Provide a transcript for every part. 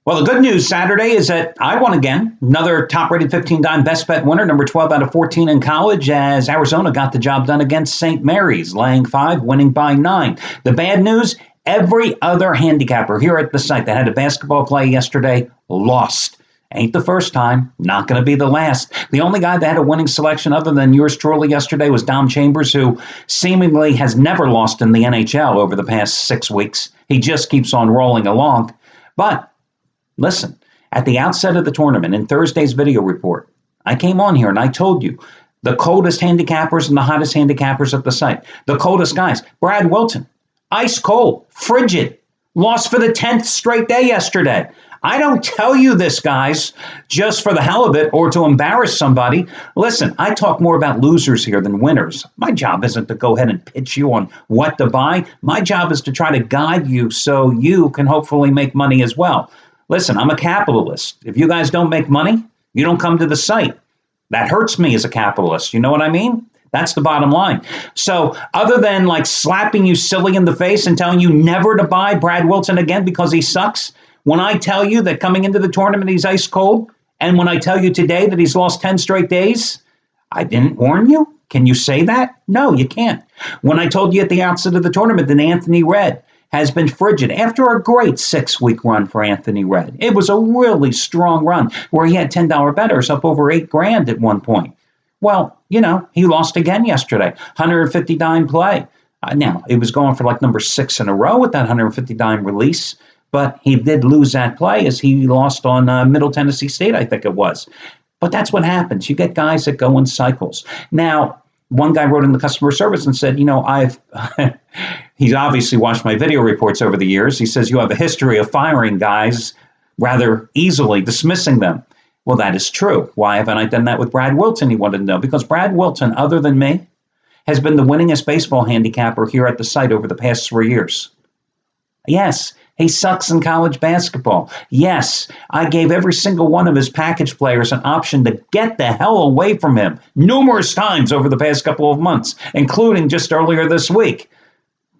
Well, the good news Saturday is that I won again. Another top-rated 15-dime best bet winner, number 12 out of 14 in college, as Arizona got the job done against St. Mary's, laying 5, winning by 9. The bad news, every other handicapper here at the site that had a basketball play yesterday lost. Ain't the first time, not going to be the last. The only guy that had a winning selection other than yours truly yesterday was Dom Chambers, who seemingly has never lost in the NHL over the past 6 weeks. He just keeps on rolling along. But listen, at the outset of the tournament, in Thursday's video report, I came on here and I told you the coldest handicappers and the hottest handicappers at the site. The coldest guys, Brad Wilton, ice cold, frigid, lost for the 10th straight day yesterday. I don't tell you this, guys, just for the hell of it or to embarrass somebody. Listen, I talk more about losers here than winners. My job isn't to go ahead and pitch you on what to buy. My job is to try to guide you so you can hopefully make money as well. Listen, I'm a capitalist. If you guys don't make money, you don't come to the site. That hurts me as a capitalist. You know what I mean? That's the bottom line. So other than like slapping you silly in the face and telling you never to buy Brad Wilton again because he sucks, when I tell you that coming into the tournament he's ice cold, and when I tell you today that he's lost 10 straight days, I didn't warn you? Can you say that? No, you can't. When I told you at the outset of the tournament that Anthony Redd has been frigid after a great 6-week run for Anthony Redd. It was a really strong run where he had $10 bettors up over $8,000 at one point. Well, you know, he lost again yesterday, 150 dime play. Now, it was going for like number 6 in a row with that 150 dime release, but he did lose that play as he lost on Middle Tennessee State, I think it was. But that's what happens. You get guys that go in cycles. Now, one guy wrote in the customer service and said, you know, he's obviously watched my video reports over the years. He says, you have a history of firing guys rather easily, dismissing them. Well, that is true. Why haven't I done that with Brad Wilton? He wanted to know. Because Brad Wilton, other than me, has been the winningest baseball handicapper here at the site over the past 3 years. Yes, he sucks in college basketball. Yes, I gave every single one of his package players an option to get the hell away from him numerous times over the past couple of months, including just earlier this week.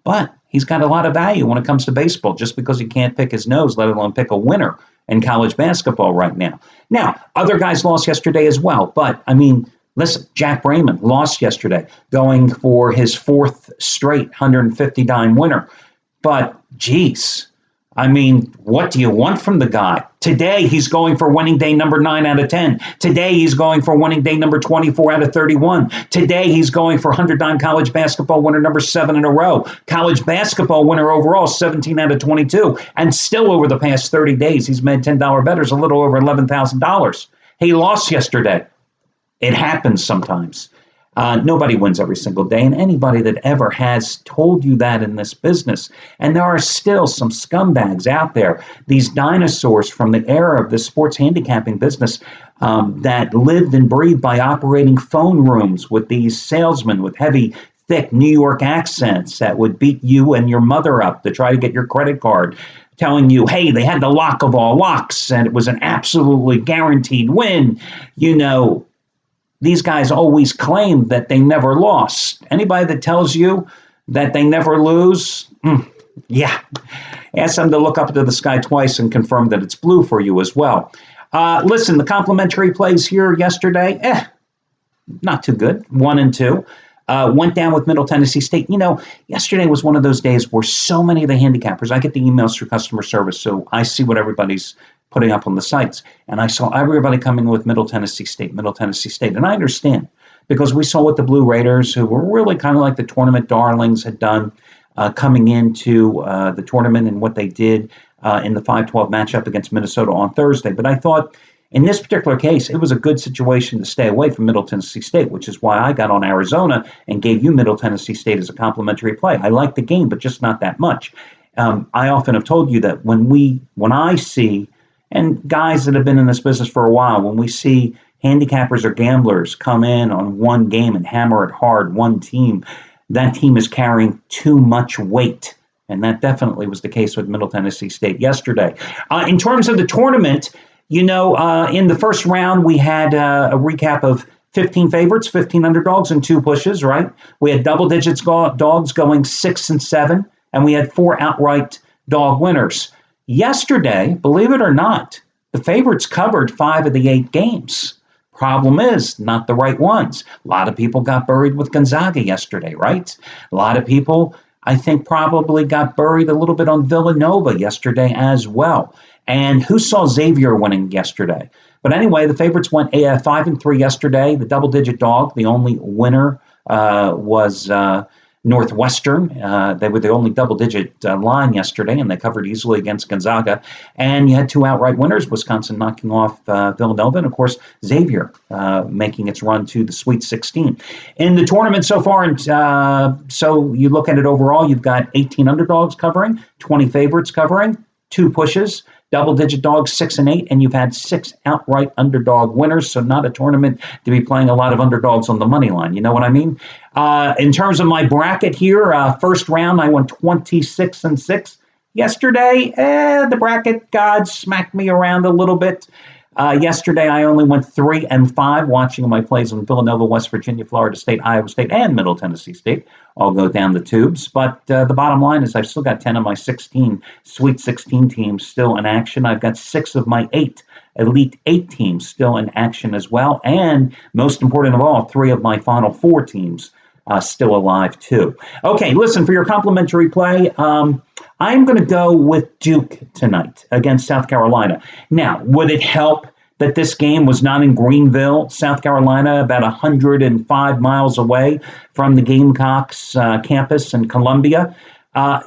But he's got a lot of value when it comes to baseball just because he can't pick his nose, let alone pick a winner in college basketball right now. Now, other guys lost yesterday as well. But, I mean, listen, Jack Brayman lost yesterday, going for his 4th straight 150 dime winner. But, geez, I mean, what do you want from the guy? Today, he's going for winning day number 9 out of 10. Today, he's going for winning day number 24 out of 31. Today, he's going for 100-dime college basketball winner number 7 in a row. College basketball winner overall, 17 out of 22. And still over the past 30 days, he's made $10 bettors, a little over $11,000. He lost yesterday. It happens sometimes. Nobody wins every single day, and anybody that ever has told you that in this business. And there are still some scumbags out there, these dinosaurs from the era of the sports handicapping business that lived and breathed by operating phone rooms with these salesmen with heavy, thick New York accents that would beat you and your mother up to try to get your credit card, telling you, hey, they had the lock of all locks, and it was an absolutely guaranteed win. You know, these guys always claim that they never lost. Anybody that tells you that they never lose, yeah, ask them to look up into the sky twice and confirm that it's blue for you as well. Listen, the complimentary plays here yesterday, not too good, 1 and 2. Went down with Middle Tennessee State. You know, yesterday was one of those days where so many of the handicappers, I get the emails through customer service, so I see what everybody's putting up on the sites. And I saw everybody coming with Middle Tennessee State. And I understand, because we saw what the Blue Raiders, who were really kind of like the tournament darlings, had done coming into the tournament and what they did in the 5-12 matchup against Minnesota on Thursday. But I thought, in this particular case, it was a good situation to stay away from Middle Tennessee State, which is why I got on Arizona and gave you Middle Tennessee State as a complimentary play. I like the game, but just not that much. I often have told you that when I see, and guys that have been in this business for a while, when we see handicappers or gamblers come in on one game and hammer it hard, one team, that team is carrying too much weight. And that definitely was the case with Middle Tennessee State yesterday. In terms of the tournament, you know, in the first round, we had a recap of 15 favorites, 15 underdogs, and 2 pushes, right? We had double digits dogs going 6 and 7, and we had 4 outright dog winners. Yesterday, believe it or not, the favorites covered 5 of the 8 games. Problem is, not the right ones. A lot of people got buried with Gonzaga yesterday, right? A lot of people, I think, probably got buried a little bit on Villanova yesterday as well. And who saw Xavier winning yesterday? But anyway, the favorites went 5-3 yesterday. The double-digit dog, the only winner was Northwestern. They were the only double-digit line yesterday, and they covered easily against Gonzaga. And you had 2 outright winners, Wisconsin knocking off Villanova, and, of course, Xavier making its run to the Sweet 16. In the tournament so far, and so you look at it overall, you've got 18 underdogs covering, 20 favorites covering, 2 pushes, double-digit dogs 6 and 8, and you've had 6 outright underdog winners. So not a tournament to be playing a lot of underdogs on the money line. You know what I mean? In terms of my bracket here, first round I went 26-6. Yesterday, the bracket gods smacked me around a little bit. Yesterday, I only went 3-5, watching my plays on Villanova, West Virginia, Florida State, Iowa State, and Middle Tennessee State. All go down the tubes. But the bottom line is I've still got 10 of my 16 Sweet 16 teams still in action. I've got 6 of my 8 Elite 8 teams still in action as well. And most important of all, 3 of my Final 4 teams still alive too. Okay, listen, for your complimentary play, I'm going to go with Duke tonight against South Carolina. Now, would it help that this game was not in Greenville, South Carolina, about 105 miles away from the Gamecocks campus in Columbia?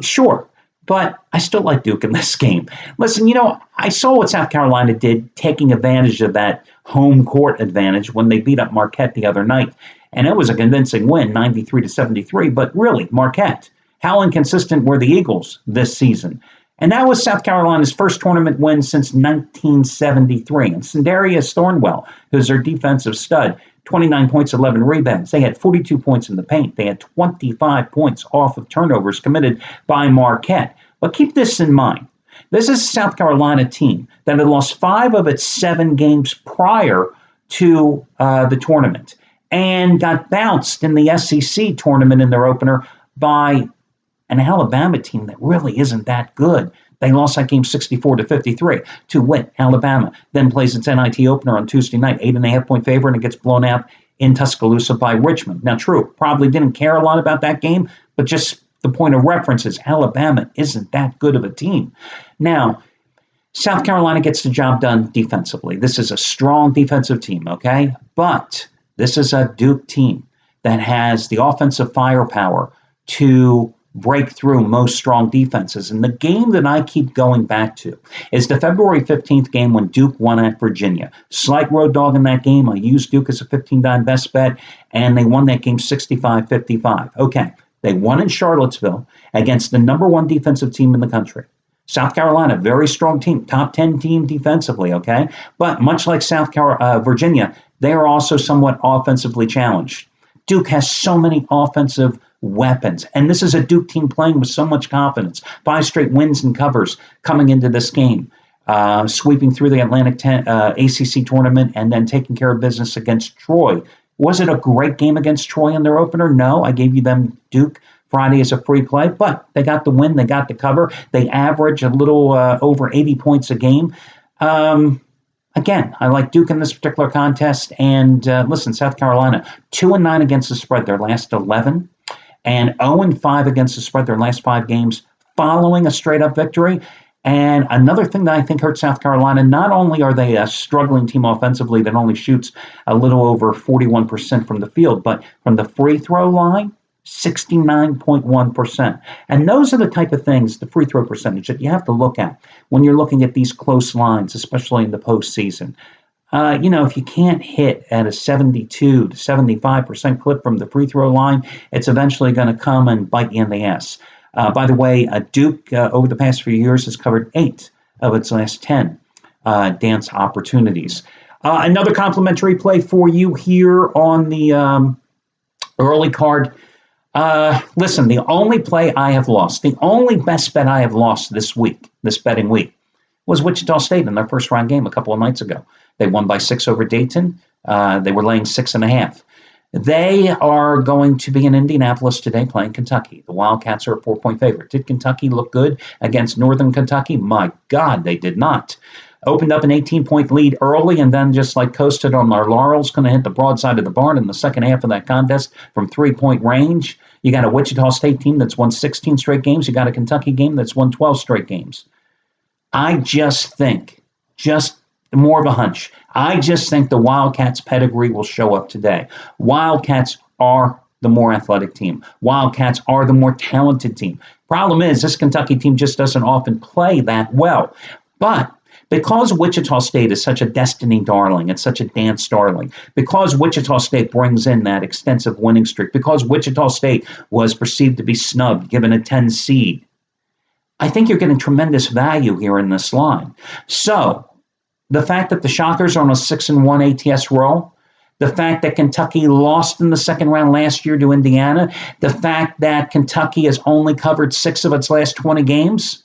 Sure, but I still like Duke in this game. Listen, I saw what South Carolina did, taking advantage of that home court advantage when they beat up Marquette the other night. And it was a convincing win, 93-73. But really, Marquette, how inconsistent were the Eagles this season? And that was South Carolina's first tournament win since 1973. And Sindarius Thornwell, who's their defensive stud, 29 points, 11 rebounds. They had 42 points in the paint. They had 25 points off of turnovers committed by Marquette. But keep this in mind. This is a South Carolina team that had lost 5 of its 7 games prior to the tournament and got bounced in the SEC tournament in their opener by an Alabama team that really isn't that good. They lost that game 64-53 to win. Alabama then plays its NIT opener on Tuesday night, 8.5-point favorite, and it gets blown out in Tuscaloosa by Richmond. Now, true, probably didn't care a lot about that game, but just the point of reference is Alabama isn't that good of a team. Now, South Carolina gets the job done defensively. This is a strong defensive team, okay? But this is a Duke team that has the offensive firepower to break through most strong defenses. And the game that I keep going back to is the February 15th game when Duke won at Virginia. Slight road dog in that game. I used Duke as a 15-dime best bet, and they won that game 65-55. Okay, they won in Charlottesville against the number 1 defensive team in the country. South Carolina, very strong team, top 10 team defensively, okay? But much like Virginia, they are also somewhat offensively challenged. Duke has so many offensive weapons, and this is a Duke team playing with so much confidence. 5 straight wins and covers coming into this game, sweeping through the Atlantic ACC tournament and then taking care of business against Troy. Was it a great game against Troy in their opener? No, I gave you them Duke Friday as a free play, but they got the win, they got the cover. They average a little over 80 points a game. Again, I like Duke in this particular contest. And listen, South Carolina, 2-9 against the spread their last 11, and 0-5 against the spread their last 5 games following a straight-up victory. And another thing that I think hurts South Carolina, not only are they a struggling team offensively that only shoots a little over 41% from the field, but from the free throw line, 69.1%. And those are the type of things, the free throw percentage, that you have to look at when you're looking at these close lines, especially in the postseason. If you can't hit at a 72 to 75% clip from the free throw line, it's eventually going to come and bite you in the ass. By the way, Duke, over the past few years, has covered 8 of its last 10 dance opportunities. Another complimentary play for you here on the early card. Listen, the only play I have lost, the only best bet I have lost this betting week, was Wichita State in their first round game a couple of nights ago. They won by 6 over Dayton. They were laying 6.5. They are going to be in Indianapolis today playing Kentucky. The Wildcats are a 4-point favorite. Did Kentucky look good against Northern Kentucky? My God, they did not. Opened up an 18-point lead early and then just like coasted on our laurels, going to hit the broadside of the barn in the second half of that contest from 3-point range. You got a Wichita State team that's won 16 straight games. You got a Kentucky game that's won 12 straight games. I just think, just more of a hunch, I just think the Wildcats' pedigree will show up today. Wildcats are the more athletic team. Wildcats are the more talented team. Problem is, this Kentucky team just doesn't often play that well. But because Wichita State is such a destiny darling, it's such a dance darling, because Wichita State brings in that extensive winning streak, because Wichita State was perceived to be snubbed, given a 10 seed, I think you're getting tremendous value here in this line. So the fact that the Shockers are on a 6-1 ATS roll, the fact that Kentucky lost in the second round last year to Indiana, the fact that Kentucky has only covered 6 of its last 20 games,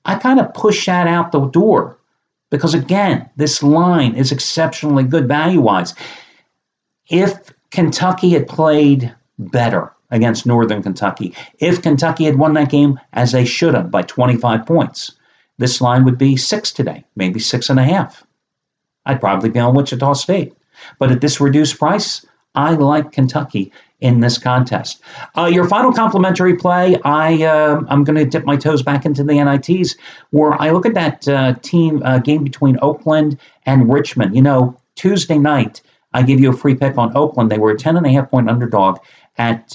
I kind of push that out the door because, again, this line is exceptionally good value-wise. If Kentucky had played better against Northern Kentucky, if Kentucky had won that game as they should have by 25 points, this line would be 6 today, maybe 6.5. I'd probably be on Wichita State. But at this reduced price, I like Kentucky in this contest. Your final complimentary play, I'm going to dip my toes back into the NITs, where I look at that team game between Oakland and Richmond. You know, Tuesday night, I give you a free pick on Oakland. They were a 10.5-point underdog at,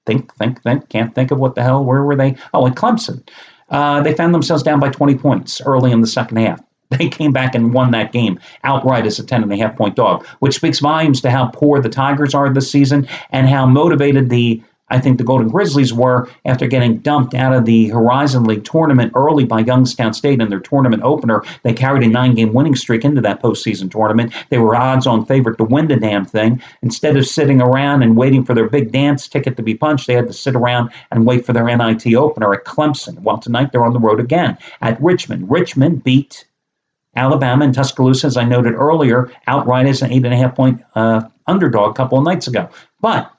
can't think of what the hell, where were they? Oh, at Clemson. They found themselves down by 20 points early in the second half. They came back and won that game outright as a 10.5-point dog, which speaks volumes to how poor the Tigers are this season and how motivated I think the Golden Grizzlies were after getting dumped out of the Horizon League tournament early by Youngstown State in their tournament opener. They carried a 9-game winning streak into that postseason tournament. They were odds-on favorite to win the damn thing. Instead of sitting around and waiting for their big dance ticket to be punched, they had to sit around and wait for their NIT opener at Clemson. Well, tonight they're on the road again at Richmond. Richmond beat Alabama and Tuscaloosa, as I noted earlier, outright as an 8.5-point underdog a couple of nights ago. But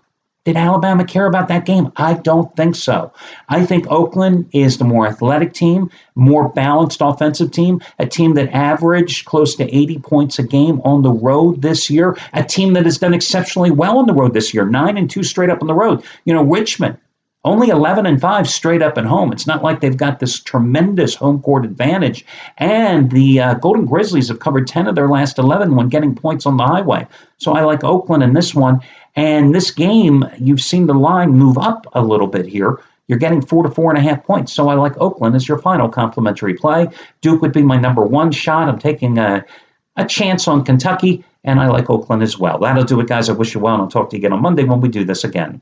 did Alabama care about that game? I don't think so. I think Oakland is the more athletic team, more balanced offensive team, a team that averaged close to 80 points a game on the road this year, a team that has done exceptionally well on the road this year, 9-2 straight up on the road. You know, Richmond, only 11-5 straight up at home. It's not like they've got this tremendous home court advantage. And the Golden Grizzlies have covered 10 of their last 11 when getting points on the highway. So I like Oakland in this one. And this game, you've seen the line move up a little bit here. You're getting 4 to 4.5 points. So I like Oakland as your final complimentary play. Duke would be my number one shot. I'm taking a chance on Kentucky, and I like Oakland as well. That'll do it, guys. I wish you well, and I'll talk to you again on Monday when we do this again.